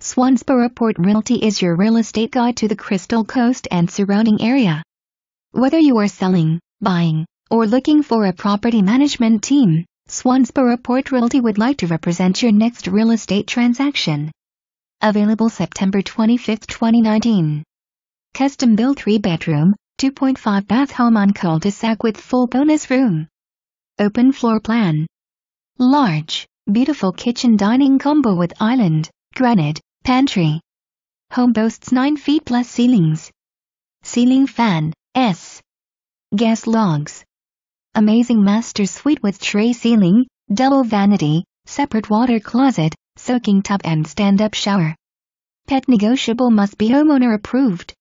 Swansboro Port Realty is your real estate guide to the Crystal Coast and surrounding area. Whether you are selling, buying, or looking for a property management team, Swansboro Port Realty would like to represent your next real estate transaction. Available September 25, 2019. Custom-built 3-bedroom, 2.5-bath home on cul-de-sac with full bonus room. Open floor plan. Large, beautiful kitchen dining combo with island, granite, pantry. Home boasts 9 feet plus ceilings. Ceiling fan, S. Gas logs. Amazing master suite with tray ceiling, double vanity, separate water closet, soaking tub and stand-up shower. Pet negotiable must be homeowner approved.